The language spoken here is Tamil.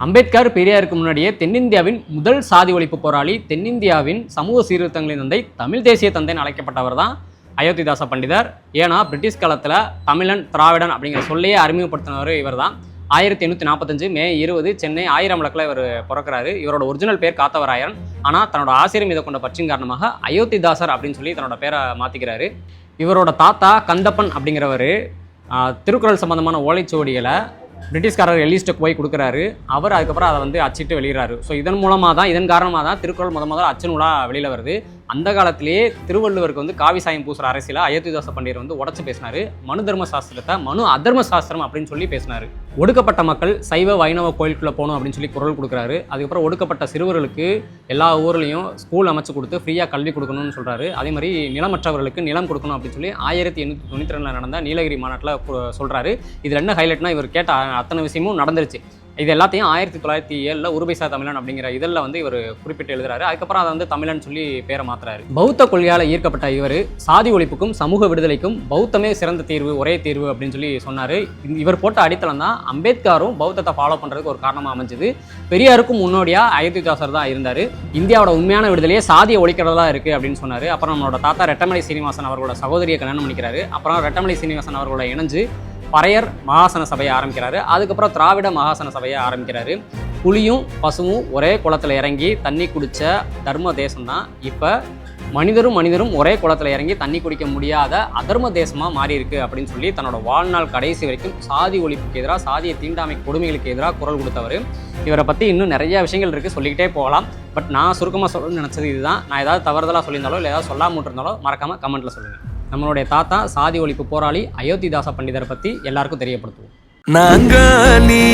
அம்பேத்கர் பெரியாருக்கு முன்னாடியே தென்னிந்தியாவின் முதல் சாதி ஒழிப்பு போராளி, தென்னிந்தியாவின் சமூக சீர்திருத்தங்களின் தந்தை, தமிழ் தேசிய தந்தைன்னு அழைக்கப்பட்டவர் தான் அயோத்திதாச பண்டிதர். ஏன்னா பிரிட்டிஷ் காலத்தில் தமிழன், திராவிடன் அப்படிங்கிற சொல்லையே அறிமுகப்படுத்தினவர் இவர் தான். 1845 மே 20 சென்னை 1000 விளக்கில் இவர் பிறக்கிறாரு. இவரோட ஒரிஜினல் பேர் காத்தவராயன். ஆனால் தன்னோட ஆசிரியர் மீது கொண்ட பற்றின் காரணமாக அயோத்திதாசர் அப்படின்னு சொல்லி தன்னோட பேரை மாற்றிக்கிறாரு. இவரோட தாத்தா கந்தப்பன் அப்படிங்கிறவர் திருக்குறள் சம்பந்தமான ஓலைச்சுவடிகளை பிரிட்டிஷ்காரர் எலிஸ்ட்டுக்கு போய் கொடுக்குறாரு. அவர் அதுக்கப்புறம் அதை அச்சிட்டு வெளியிடறாரு. ஸோ இதன் காரணமாக தான் திருக்குறள் முதல் அச்சு நூலாக வெளியில் வருது. அந்த காலத்திலேயே திருவள்ளுவருக்கு காவி சாயம் பூசுகிற அரசியலை அயோத்திதாச பண்டிதர் உடச்சு பேசினார். மனு தர்ம சாஸ்திரத்தை மனு அதர்ம சாஸ்திரம் அப்படின்னு சொல்லி பேசினார். ஒடுக்கப்பட்ட மக்கள் சைவ வைணவ கோயிலுக்குள்ளே போகணும் அப்படின்னு சொல்லி குரல் கொடுக்குறாரு. அதுக்கப்புறம் ஒடுக்கப்பட்ட சிறுவர்களுக்கு எல்லா ஊர்லேயும் ஸ்கூல் அமைச்சு கொடுத்து ஃப்ரீயாக கல்வி கொடுக்கணும்னு சொல்கிறாரு. அதே மாதிரி நிலமற்றவர்களுக்கு நிலம் கொடுக்கணும் அப்படின்னு சொல்லி 1892 நடந்த நீலகிரி மாநாட்டில் சொல்கிறாரு. இதில் என்ன ஹைலைட்னா, இவர் கேட்ட அத்தனை விஷயமும் நடந்துருச்சு. இது எல்லாத்தையும் 1907 ஒரு பைசா தமிழன் அப்படிங்கிற இதில் இவர் குறிப்பிட்டு எழுதுறாரு. அதுக்கப்புறம் அதை தமிழன் சொல்லி பேரை மாத்துறாரு. பௌத்த கொள்கையால் ஈர்க்கப்பட்ட இவர் சாதி ஒழிப்புக்கும் சமூக விடுதலைக்கும் பௌத்தமே சிறந்த தீர்வு, ஒரே தீர்வு அப்படின்னு சொல்லி சொன்னார். இவர் போட்ட அடித்தளம் தான் அம்பேத்கரும் பௌத்தத்தை ஃபாலோ பண்ணுறதுக்கு ஒரு காரணமாக அமைஞ்சது. பெரியாருக்கும் முன்னோடியாக அயோத்திதாசர் தான் இருந்தார். இந்தியாவோட உண்மையான விடுதலையே சாதியை ஒழிக்கிறதா இருக்குது அப்படின்னு சொன்னார். அப்புறம் நம்மளோட தாத்தா ரெட்டமலை சீனிவாசன் அவர்களோட சகோதரியை கல்யாணம் பண்ணிக்கிறாரு. அப்புறம் ரெட்டமலை சீனிவாசன் அவர்களோட இணைஞ்சு பறையர் மகாசன சபையை ஆரம்பிக்கிறாரு. அதுக்கப்புறம் திராவிட மகாசன சபையை ஆரம்பிக்கிறாரு. புலியும் பசுவும் ஒரே குளத்தில் இறங்கி தண்ணி குடித்த தர்ம தேசம் தான் இப்போ மனிதரும் ஒரே குளத்தில் இறங்கி தண்ணி குடிக்க முடியாத அதர்ம தேசமாக மாறி இருக்கு அப்படின்னு சொல்லி தன்னோட வாழ்நாள் கடைசி வரைக்கும் சாதி ஒழிப்புக்கு எதிராக, சாதிய தீண்டாமை கொடுமைகளுக்கு எதிராக குரல் கொடுத்தவர். இவரை பற்றி இன்னும் நிறைய விஷயங்கள் இருக்குது, சொல்லிக்கிட்டே போகலாம். பட் நான் சுருக்கமாக சொல்லணும்னு நினச்சது இதுதான். நான் ஏதாவது தவறுதலாக சொல்லியிருந்தாலோ இல்லை ஏதாவது சொல்லாமல் இருந்தாலோ மறக்காமல் கமெண்ட்டில் சொல்லுங்கள். நம்மளுடைய தாத்தா சாதி ஒழிப்பு போராளி அயோத்திதாச பண்டிதரை பற்றி எல்லாருக்கும் தெரியப்படுத்துவோம். நாங்காலி